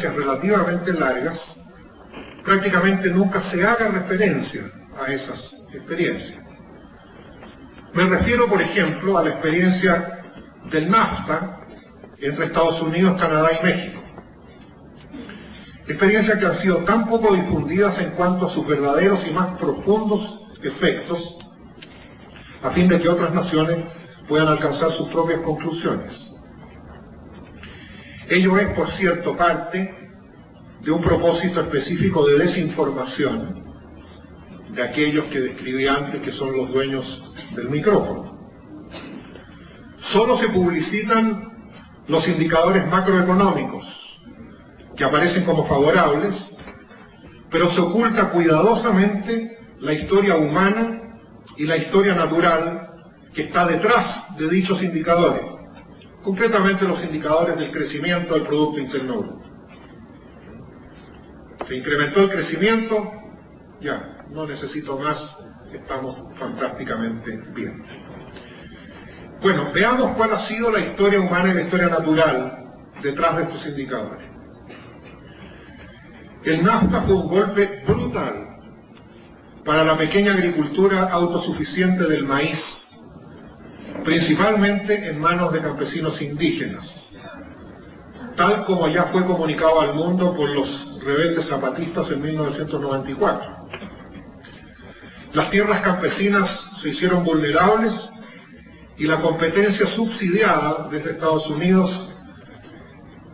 relativamente largas, prácticamente nunca se haga referencia a esas experiencias. Me refiero, por ejemplo, a la experiencia del NAFTA entre Estados Unidos, Canadá y México. Experiencias que han sido tan poco difundidas en cuanto a sus verdaderos y más profundos efectos, a fin de que otras naciones puedan alcanzar sus propias conclusiones. Ello es, por cierto, parte de un propósito específico de desinformación de aquellos que describí antes, que son los dueños del micrófono. Solo se publicitan los indicadores macroeconómicos, que aparecen como favorables, pero se oculta cuidadosamente la historia humana y la historia natural que está detrás de dichos indicadores, concretamente los indicadores del crecimiento del Producto Interno Bruto. Se incrementó el crecimiento, ya, no necesito más, estamos fantásticamente bien. Bueno, veamos cuál ha sido la historia humana y la historia natural detrás de estos indicadores. El NAFTA fue un golpe brutal para la pequeña agricultura autosuficiente del maíz, principalmente en manos de campesinos indígenas, tal como ya fue comunicado al mundo por los rebeldes zapatistas en 1994. Las tierras campesinas se hicieron vulnerables y la competencia subsidiada desde Estados Unidos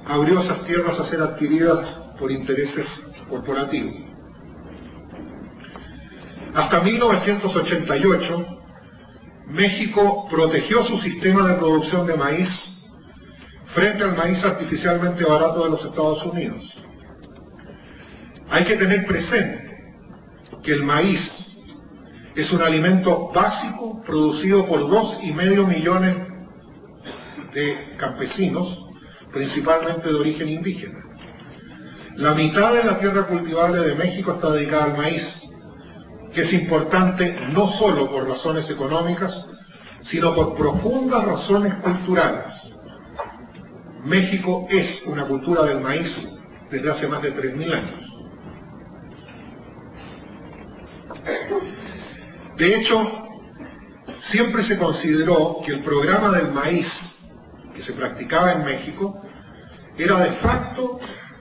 abrió esas tierras a ser adquiridas por intereses corporativos. Hasta 1988, México protegió su sistema de producción de maíz frente al maíz artificialmente barato de los Estados Unidos. Hay que tener presente que el maíz es un alimento básico producido por 2,5 millones de campesinos, principalmente de origen indígena. La mitad de la tierra cultivable de México está dedicada al maíz, que es importante no solo por razones económicas, sino por profundas razones culturales. México es una cultura del maíz desde hace más de 3.000 años. De hecho, siempre se consideró que el programa del maíz que se practicaba en México era de facto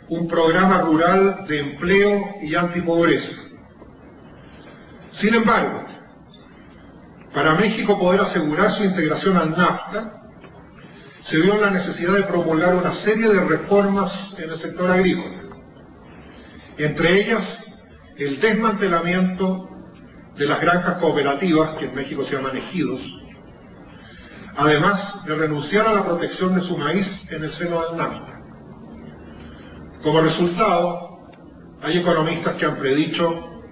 un programa rural de empleo y antipobreza. Sin embargo, para México poder asegurar su integración al NAFTA, se vio la necesidad de promulgar una serie de reformas en el sector agrícola. Entre ellas, el desmantelamiento de las granjas cooperativas, que en México se llaman ejidos, además de renunciar a la protección de su maíz en el seno del NAFTA. Como resultado, hay economistas que han predicho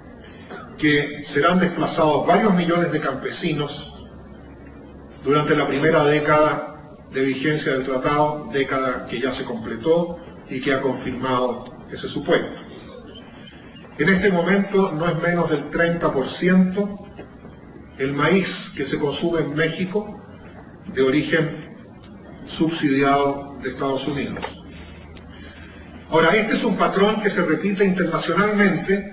que serán desplazados varios millones de campesinos durante la primera década de vigencia del tratado, década que ya se completó y que ha confirmado ese supuesto. En este momento no es menos del 30% el maíz que se consume en México de origen subsidiado de Estados Unidos. Ahora, este es un patrón que se repite internacionalmente,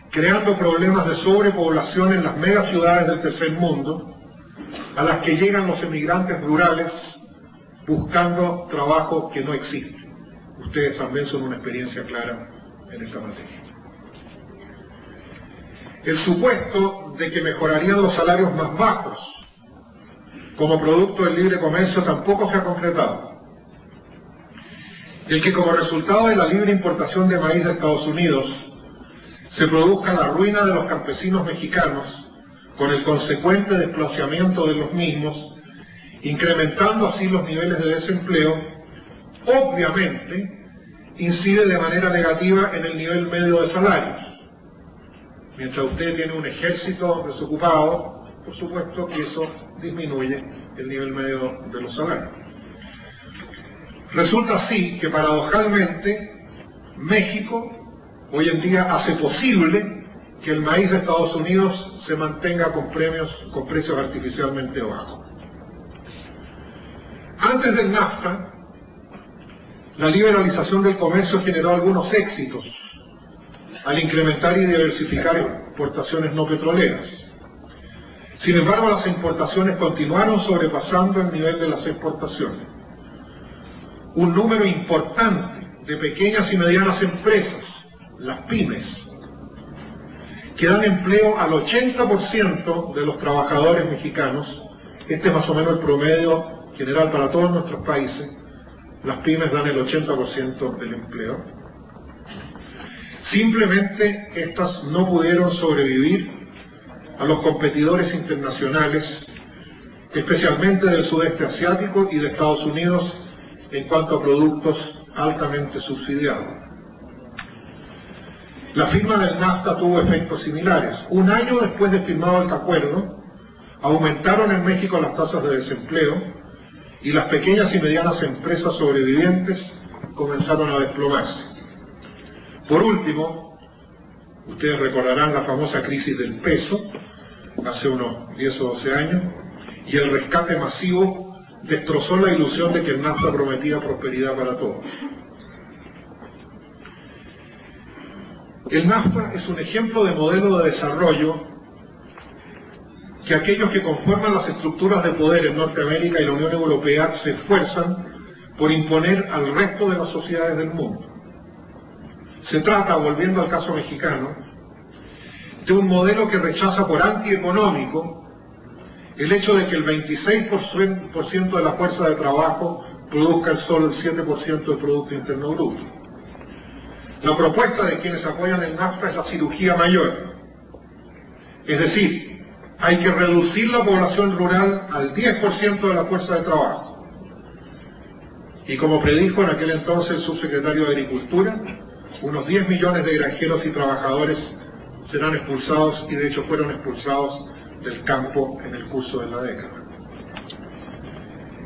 creando problemas de sobrepoblación en las megaciudades del tercer mundo, a las que llegan los emigrantes rurales buscando trabajo que no existe. Ustedes también son una experiencia clara en esta materia. El supuesto de que mejorarían los salarios más bajos como producto del libre comercio tampoco se ha concretado. El que como resultado de la libre importación de maíz de Estados Unidos se produzca la ruina de los campesinos mexicanos con el consecuente desplazamiento de los mismos, incrementando así los niveles de desempleo, obviamente incide de manera negativa en el nivel medio de salarios. Mientras usted tiene un ejército desocupado, por supuesto que eso disminuye el nivel medio de los salarios. Resulta así que paradojalmente México hoy en día hace posible que el maíz de Estados Unidos se mantenga con precios artificialmente bajos. Antes del NAFTA La liberalización del comercio generó algunos éxitos al incrementar y diversificar exportaciones no petroleras. Sin embargo, las importaciones continuaron sobrepasando el nivel de las exportaciones. Un número importante de pequeñas y medianas empresas, las pymes, que dan empleo al 80% de los trabajadores mexicanos. Este es más o menos el promedio general para todos nuestros países. Las pymes dan el 80% del empleo. Simplemente estas no pudieron sobrevivir a los competidores internacionales, especialmente del sudeste asiático y de Estados Unidos, en cuanto a productos altamente subsidiados. La firma del NAFTA tuvo efectos similares. Un año después de firmado el acuerdo, aumentaron en México las tasas de desempleo y las pequeñas y medianas empresas sobrevivientes comenzaron a desplomarse. Por último, ustedes recordarán la famosa crisis del peso, hace unos 10 o 12 años, y el rescate masivo destrozó la ilusión de que el NAFTA prometía prosperidad para todos. El NAFTA es un ejemplo de modelo de desarrollo que aquellos que conforman las estructuras de poder en Norteamérica y la Unión Europea se esfuerzan por imponer al resto de las sociedades del mundo. Se trata, volviendo al caso mexicano, de un modelo que rechaza por antieconómico el hecho de que el 26% de la fuerza de trabajo produzca solo el 7% del Producto Interno Bruto. La propuesta de quienes apoyan el NAFTA es la cirugía mayor. Es decir, hay que reducir la población rural al 10% de la fuerza de trabajo. Y como predijo en aquel entonces el subsecretario de Agricultura, unos 10 millones de granjeros y trabajadores serán expulsados, y de hecho fueron expulsados del campo en el curso de la década.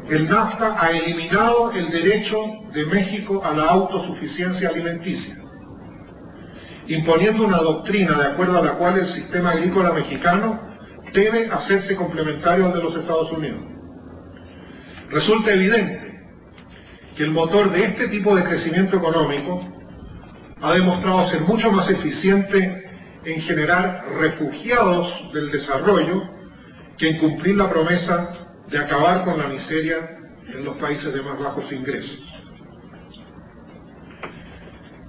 El NAFTA ha eliminado el derecho de México a la autosuficiencia alimenticia, imponiendo una doctrina de acuerdo a la cual el sistema agrícola mexicano debe hacerse complementario al de los Estados Unidos. Resulta evidente que el motor de este tipo de crecimiento económico ha demostrado ser mucho más eficiente en generar refugiados del desarrollo que en cumplir la promesa de acabar con la miseria en los países de más bajos ingresos.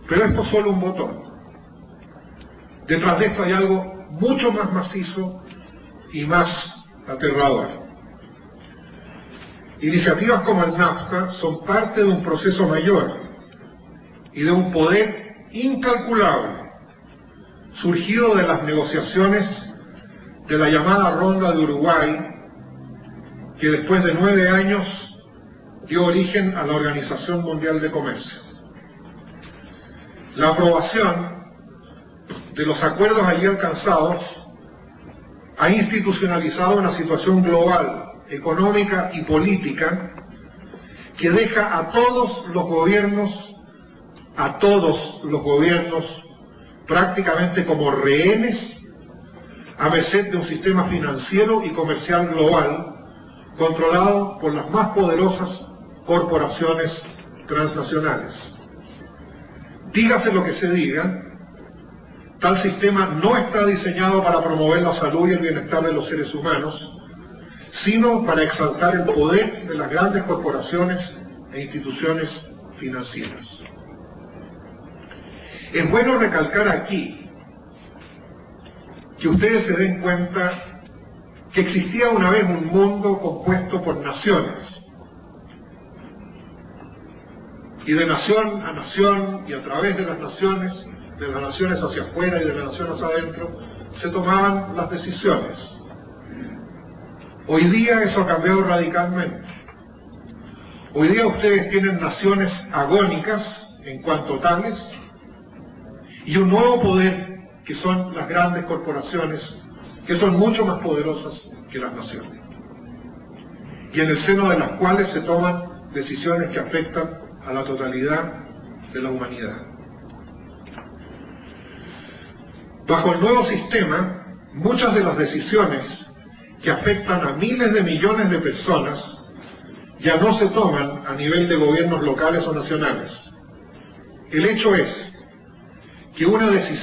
Pero esto es solo un botón. Detrás de esto hay algo mucho más macizo y más aterrador. Iniciativas como el NAFTA son parte de un proceso mayor y de un poder incalculable surgido de las negociaciones de la llamada Ronda de Uruguay, que después de 9 años dio origen a la Organización Mundial de Comercio. La aprobación de los acuerdos allí alcanzados ha institucionalizado una situación global, económica y política que deja a todos los gobiernos prácticamente como rehenes a merced de un sistema financiero y comercial global controlado por las más poderosas corporaciones transnacionales. Dígase lo que se diga, tal sistema no está diseñado para promover la salud y el bienestar de los seres humanos, sino para exaltar el poder de las grandes corporaciones e instituciones financieras. Es bueno recalcar aquí que ustedes se den cuenta que existía una vez un mundo compuesto por naciones. Y de nación a nación y a través de las naciones hacia afuera y de las naciones adentro, se tomaban las decisiones. Hoy día eso ha cambiado radicalmente. Hoy día ustedes tienen naciones agónicas en cuanto tales, y un nuevo poder que son las grandes corporaciones, que son mucho más poderosas que las naciones, y en el seno de las cuales se toman decisiones que afectan a la totalidad de la humanidad. Bajo el nuevo sistema, muchas de las decisiones que afectan a miles de millones de personas ya no se toman a nivel de gobiernos locales o nacionales, El hecho es que una decisión